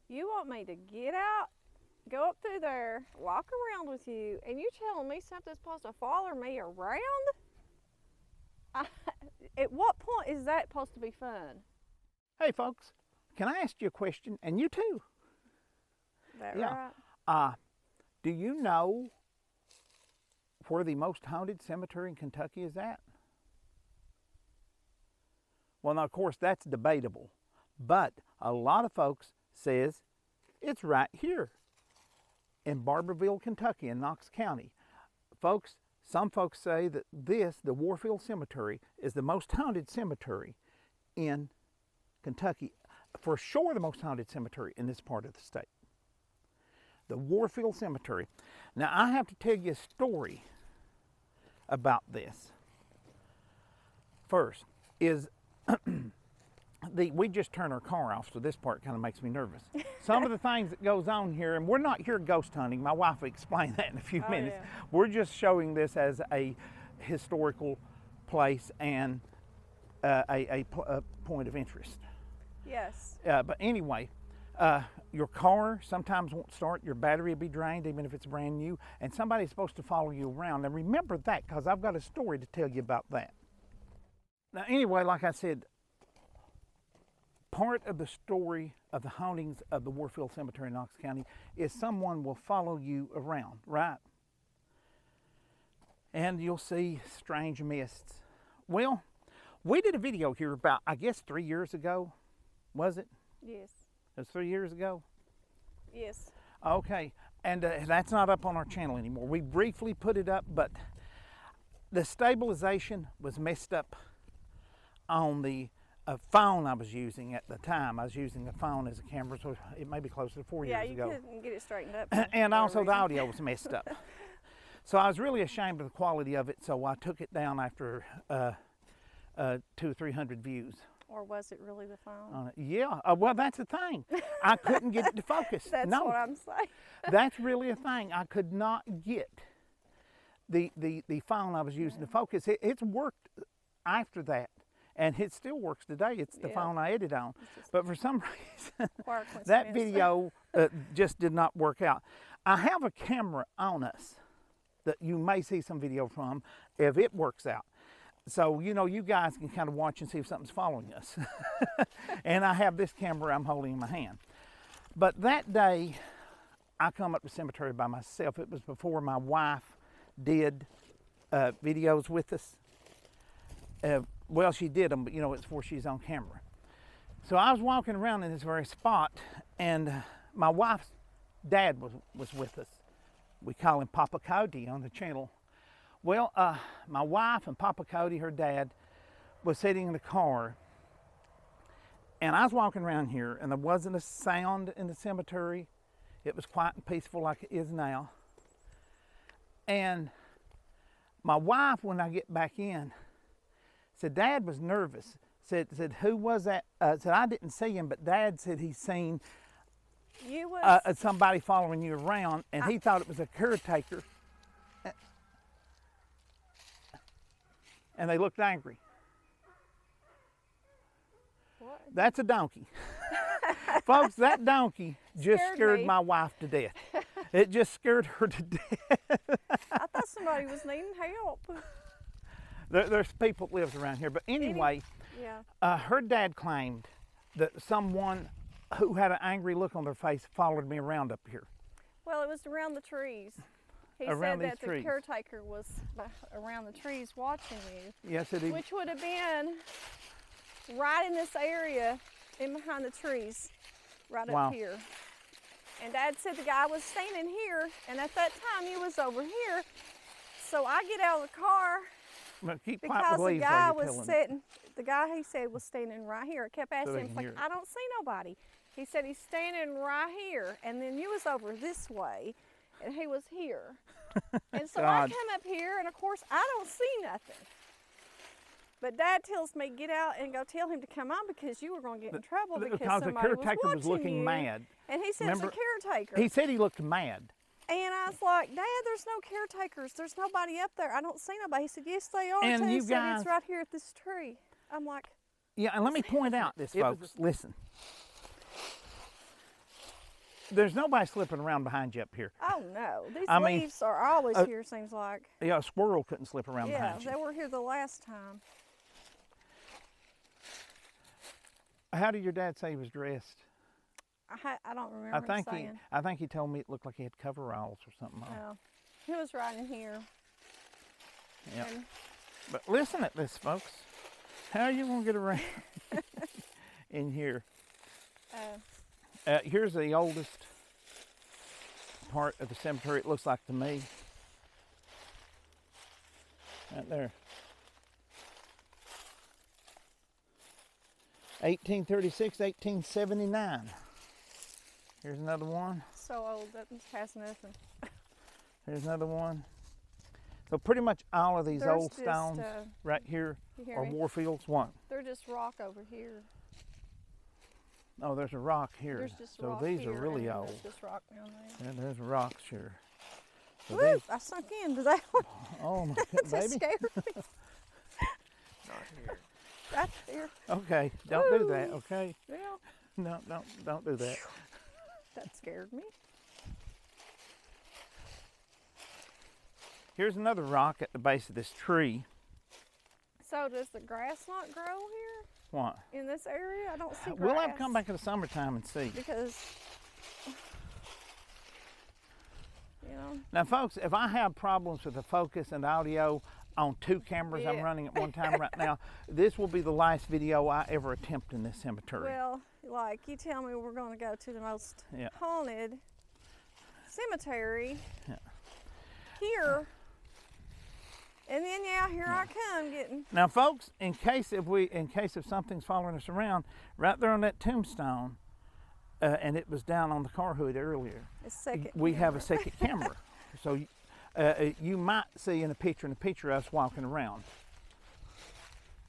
You want me to get out, go up through there, walk around with you, and you telling me something's supposed to follow me around? At what point is that supposed to be fun? Hey folks, can I ask you a question? And you too. That Yeah. right? Do you know where the most haunted cemetery in Kentucky is at? Well, now of course that's debatable, but a lot of folks says it's right here in Barberville, Kentucky, in Knox County. Folks, some folks say that this, the Warfield Cemetery, is the most haunted cemetery in Kentucky. For sure the most haunted cemetery in this part of the state. The Warfield Cemetery. Now I have to tell you a story about this. First is we just turned our car off, so this part kind of makes me nervous. Some of the things that goes on here, and we're not here ghost hunting. My wife will explain that in a few minutes. Yeah. We're just showing this as a historical place and a point of interest. Yes. But anyway, your car sometimes won't start, your battery will be drained even if it's brand new, and somebody's supposed to follow you around. And remember that, because I've got a story to tell you about that. Now anyway, like I said, part of the story of the hauntings of the Warfield Cemetery in Knox County is someone will follow you around, right? And you'll see strange mists. Well, we did a video here about, I guess 3 years ago, was it? Yes. It was 3 years ago? Yes. Okay, and that's not up on our channel anymore. We briefly put it up, but the stabilization was messed up on the phone I was using at the time. I was using the phone as a camera, so it may be closer to 4 years ago. Yeah, you couldn't get it straightened up. And also the audio was messed up. So I was really ashamed of the quality of it, so I took it down after 200 or 300 views. Or was it really the phone? On it. Yeah, well that's the thing. I couldn't get it to focus. That's no, what I'm saying. that's really a thing. I could not get the phone I was using to focus. It's worked after that, and it still works today. It's the phone I edit on. But for some reason, that video just did not work out. I have a camera on us that you may see some video from if it works out. So, you know, you guys can kind of watch and see if something's following us. And I have this camera I'm holding in my hand. But that day, I come up to the cemetery by myself. It was before my wife did videos with us. Well, she did them, but you know, it's before she's on camera. So I was walking around in this very spot, and my wife's dad was with us. We call him Papa Coyote on the channel. Well, my wife and Papa Coyote, her dad, was sitting in the car, and I was walking around here, and there wasn't a sound in the cemetery. It was quiet and peaceful like it is now. And my wife, when I get back in, said Dad was nervous. Said who was that? Said I didn't see him, but Dad said he's seen somebody following you around, and he thought it was a caretaker. And they looked angry. What? That's a donkey. Folks, that donkey just scared me. my wife to death. It just scared her to death. I thought somebody was needing help. There's people that lives around here. But anyway, Yeah. her dad claimed that someone who had an angry look on their face followed me around up here. Well, it was around the trees. He Around said these that trees. the caretaker was around the trees watching you, Yes, it is. which would have been right in this area, in behind the trees, right Wow. up here. And Dad said the guy was standing here, and at that time he was over here. So I get out of the car Well, keep quiet because with the Lee's guy while you're was telling. sitting. The guy he said was standing right here. I kept asking they him, can like, hear it. I don't see nobody. He said he's standing right here, and then you was over this way, and he was here. And so I God. come up here, and of course I don't see nothing. But Dad tells me get out and go tell him to come on because you were going to get in trouble because the somebody caretaker was watching looking you. mad. And he said Remember, it's a caretaker. He said he looked mad. And I was like, Dad, there's no caretakers. There's nobody up there. I don't see nobody. He said, yes, they are. And too. you He said, guys- it's right here at this tree. I'm like, Yeah, and let me point out this, folks. Listen. There's nobody slipping around behind you up here. Oh no, these I mean, leaves are always here. Seems like. Yeah, a squirrel couldn't slip around Yeah, behind you. they were here the last time. How did your dad say he was dressed? I don't remember him saying. I think he told me it looked like he had coveralls or something on. No, he was right in here. Yeah. And But listen at this, folks. How are you going to get around in here? Here's the oldest part of the cemetery, it looks like to me. Right there. 1836, 1879. Here's another one. So old that has nothing. Here's another one. So pretty much all of these There's old just, stones right here you hear are me? Warfields. One. They're just rock over here. Oh, there's a rock here. There's just So rock these here, are really and old. There's just rock down there. Yeah, there's rocks here. So Woo! these, I sunk into that one. oh my That goodness, just baby. scared me. Not here. Right there. Okay, don't do that, Woo. okay? Yeah, No, don't do that. that scared me. Here's another rock at the base of this tree. So does the grass not grow here What? in this area? I don't see grass. We'll have to come back in the summertime and see. Because, you know, Now, folks, if I have problems with the focus and audio on two cameras I'm Yeah. running at one time right now, this will be the last video I ever attempt in this cemetery. well, like you tell me we're going to go to the most Yeah. haunted cemetery Yeah. here. And then here I come getting. Now, folks, in case if something's following us around, right there on that tombstone, and it was down on the car hood earlier, A second. we have camera. a second camera. So you might see in a picture of us walking around,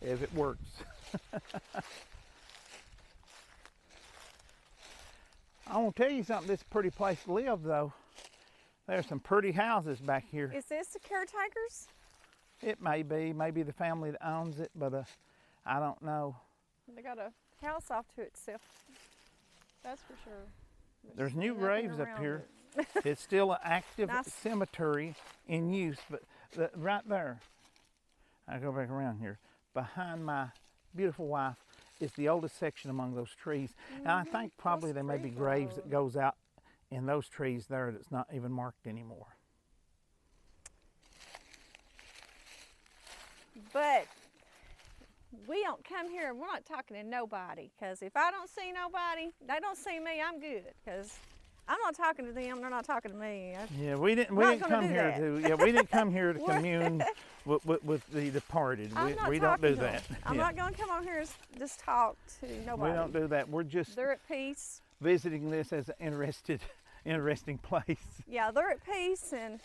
if it works. I want to tell you something, this is a pretty place to live, though. There's some pretty houses back here. Is this the caretakers? It may be, maybe the family that owns it, but I don't know. They got a house off to itself. That's for sure. There's new nothing graves up around here. it. It's still an active Nice. cemetery in use, but right there, I go back around here, behind my beautiful wife is the oldest section among those trees. And I think probably there may be graves that goes out in those trees there that's not even marked anymore. But we don't come here, we're not talking to nobody, because if I don't see nobody, they don't see me, I'm good, because I'm not talking to them, they're not talking to me. Yeah, we didn't not come gonna do here that. to we didn't come here to We're- commune with the departed. I'm not We don't do talking to them. that. I'm Yeah. not going to come on here and just talk to nobody. We don't do that. We're just They're at peace. visiting this as an interesting place. Yeah, they're at peace, and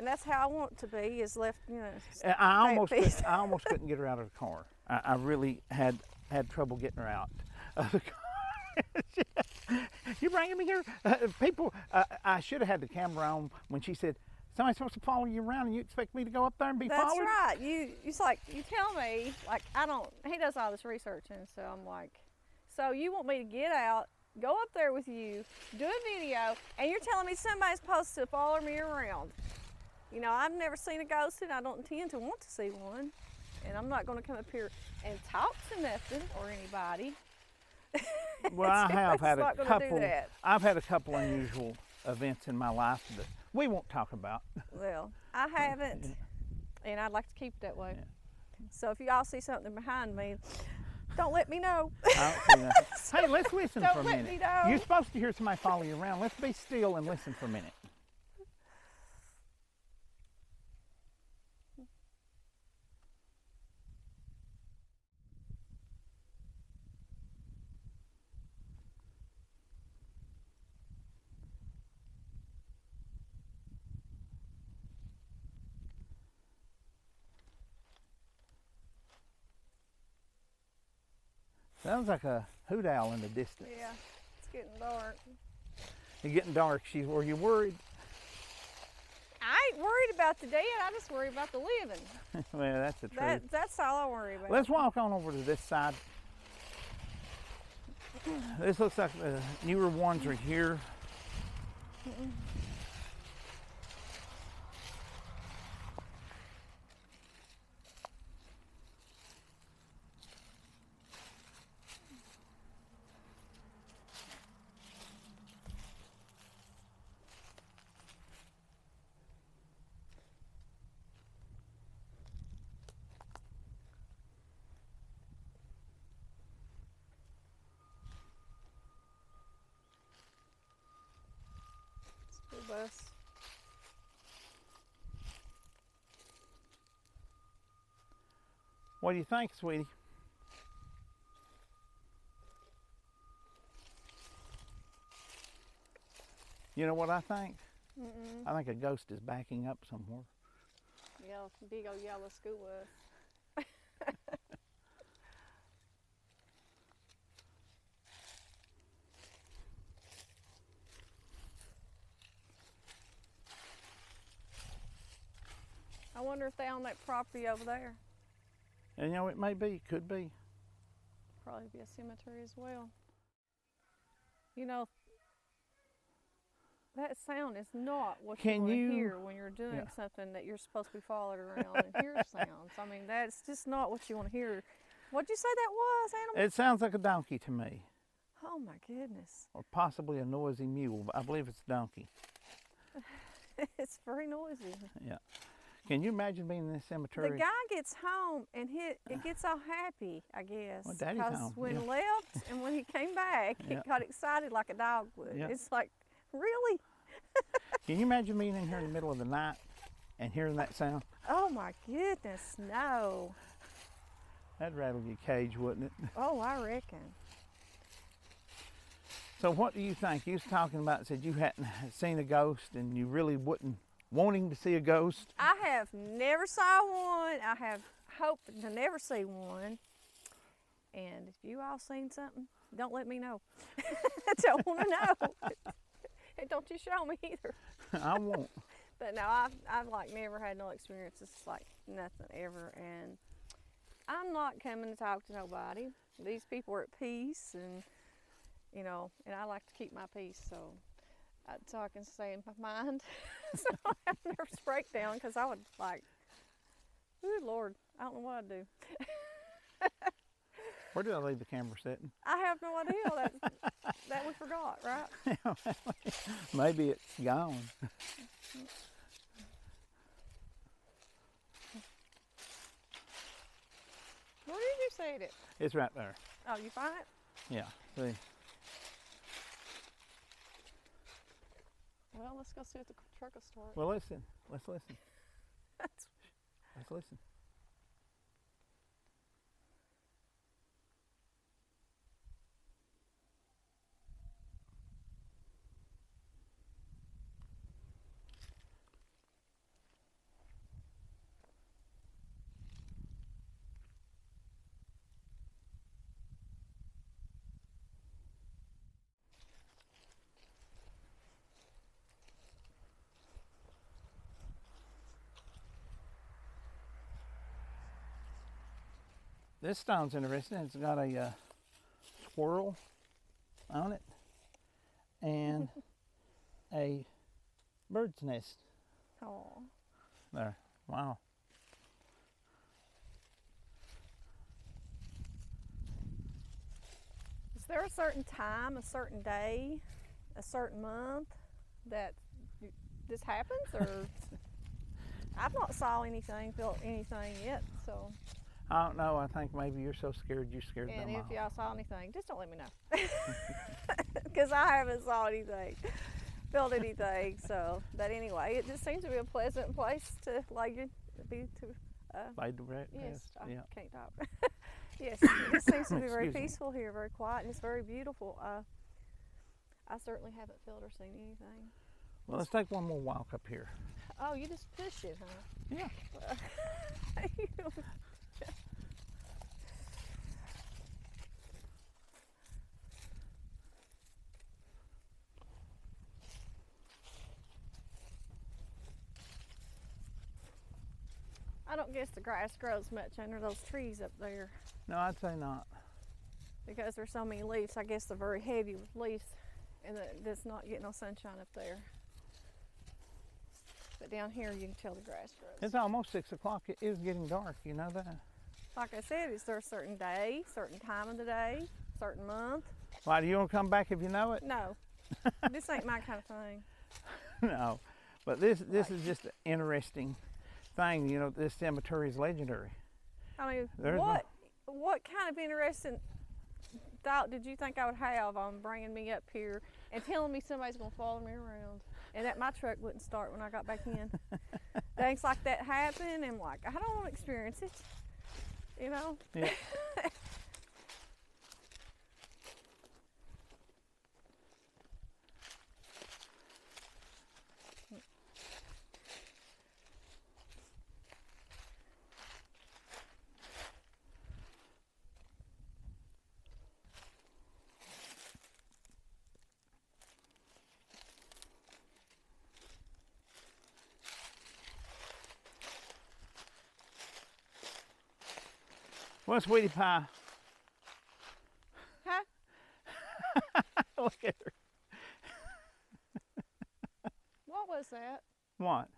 that's how I want to be, is left, you know. I at almost peace. I almost couldn't get her out of the car. I really had trouble getting her out of the car. You bringing me here? People, I should have had the camera on when she said, somebody's supposed to follow you around and you expect me to go up there and be That's followed? right. It's like, you tell me, like, he does all this researching, so I'm like, so you want me to get out, go up there with you, do a video, and you're telling me somebody's supposed to follow me around. You know, I've never seen a ghost, and I don't intend to want to see one. And I'm not going to come up here and talk to nothing or anybody. Well, I have had a not gonna do couple. that. I've had a couple unusual events in my life that we won't talk about. Well, I haven't, and I'd like to keep it that way. Yeah. So if y'all see something behind me, don't let me know. I don't see nothing. Hey, let's listen Don't for a let minute. me know. You're supposed to hear somebody follow you around. Let's be still and listen for a minute. Sounds like a hoot owl in the distance. Yeah, it's getting dark. It's getting dark. Were you worried? I ain't worried about the dead. I just worry about the living. Well, that's the truth. That's all I worry about. Let's walk on over to this side. This looks like the newer ones are here. Mm-mm. School bus. What do you think, sweetie? You know what I think? Mm-mm. I think a ghost is backing up somewhere. Yellow, big old yellow school bus. I wonder if they own that property over there. And you know, it may be, could be. Probably be a cemetery as well. You know, that sound is not what you Can want to you- hear when you're doing Yeah. something that you're supposed to be followed around and hear sounds. I mean, that's just not what you want to hear. What'd you say that was, animal? It sounds like a donkey to me, Oh my goodness. or possibly a noisy mule, but I believe it's a donkey. It's very noisy. Yeah. Can you imagine being in this cemetery? The guy gets home and it gets all happy, I guess. Well, Daddy's 'Cause home, when yeah. he left and when he came back, Yeah. he got excited like a dog would. Yeah. It's like, really? Can you imagine being in here in the middle of the night and hearing that sound? Oh my goodness, no. That'd rattle your cage, wouldn't it? Oh, I reckon. So what do you think? You was talking about, said you hadn't seen a ghost and you really wouldn't wanting to see a ghost. I have never saw one. I have hoped to never see one. And if you all seen something, don't let me know. I don't want to know. And don't you show me either. I won't. But no, I've like never had no experiences, like nothing ever. And I'm not coming to talk to nobody. These people are at peace, and you know, and I like to keep my peace, so I can stay in my mind. So I have a nervous breakdown because I would like, good Lord, I don't know what I'd do. Where did I leave the camera sitting? I have no idea. That we forgot, right? Maybe it's gone. Where did you say it? It's right there. Oh, you find it? Yeah. See. Well, let's go see if the truck will start. Well, listen. Let's listen. That's Let's listen. This stone's interesting. It's got a squirrel on it and a bird's nest oh. there. Wow. Is there a certain time, a certain day, a certain month that this happens, or I've not saw anything, felt anything yet. So, I don't know. I think maybe you're so scared you scared and them if off. y'all saw anything, just don't let me know, because I haven't saw anything, felt anything. So, but anyway, it just seems to be a pleasant place to be to. Laid to rest. Yes, I Yeah. can't talk. Yes, it seems to be very Excuse me. peaceful here, very quiet, and it's very beautiful. I certainly haven't felt or seen anything. Well, let's take one more walk up here. Oh, you just push it, huh? Yeah. I don't guess the grass grows much under those trees up there No, I'd say not. because there's so many leaves. I guess they're very heavy with leaves and that's not getting no sunshine up there. But down here, you can tell the grass grows. It's almost 6 o'clock. It is getting dark, you know that? Like I said, is there a certain day, certain time of the day, certain month? Why, do you want to come back if you know it? No. This ain't my kind of thing. No, but this is just an interesting thing. You know, this cemetery is legendary. I mean, There's what kind of interesting thought did you think I would have on bringing me up here and telling me somebody's going to follow me around and that my truck wouldn't start when I got back in? Things like that happen, and like, I don't want to experience it, you know? Yeah. Well, sweetie pie. Huh? Look at her. What was that? What?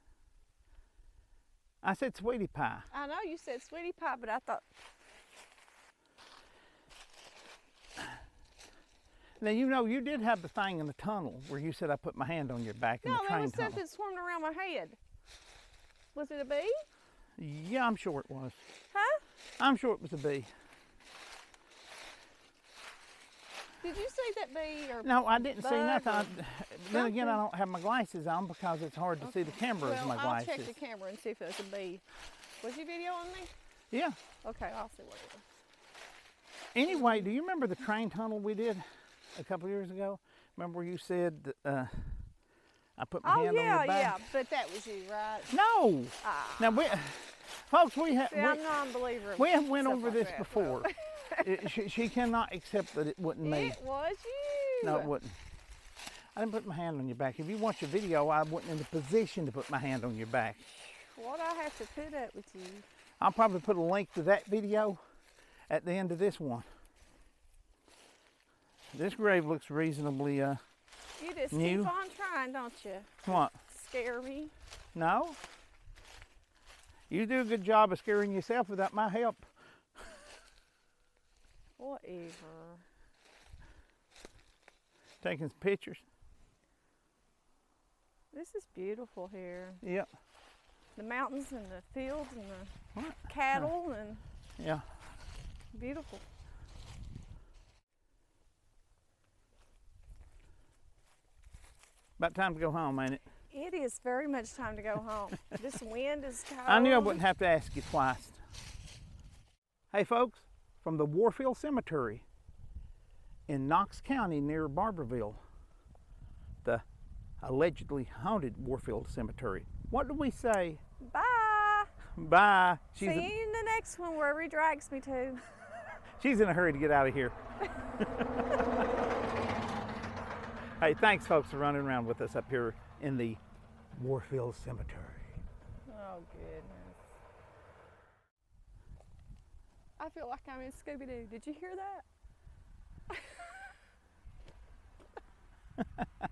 I said sweetie pie. I know you said sweetie pie, but I thought, Now, you know, you did have the thing in the tunnel where you said I put my hand on your back in no, the there train was tunnel. something swarming around my head. Was it a bee? Yeah, I'm sure it was. Huh? I'm sure it was a bee. Did you see that bee or No, I didn't see bug nothing. or Then again, I something? don't have my glasses on because it's hard to see the camera well, with my I'll glasses. check the camera and see if there's a bee. Was your video on me? Yeah. Okay, I'll see what it is. Anyway, do you remember the train tunnel we did a couple years ago? Remember where you said that, I put my Oh hand on yeah, your back? yeah, but that was you, right? No. Ah. Now, folks, See, I'm not a believer. we have in went stuff over like this that, before. She cannot accept that it wasn't so. me. It was you. No, it wasn't. I didn't put my hand on your back. If you watch your video, I wasn't in the position to put my hand on your back. What I have to put up with you? I'll probably put a link to that video at the end of this one. This grave looks reasonably, You just New? keep on trying, don't you? what? Scare me. No? You do a good job of scaring yourself without my help. Whatever. Taking some pictures. This is beautiful here. Yep. The mountains and the fields and the What? cattle and Yeah. beautiful. About time to go home, ain't it? It is very much time to go home. This wind is cold. I knew I wouldn't have to ask you twice. Hey folks, from the Warfield Cemetery in Knox County near Barberville, the allegedly haunted Warfield Cemetery. What do we say? Bye. Bye. See you in the next one, wherever he drags me to. She's in a hurry to get out of here. Hey, thanks folks for running around with us up here in the Warfield Cemetery. Oh, goodness. I feel like I'm in Scooby-Doo. Did you hear that?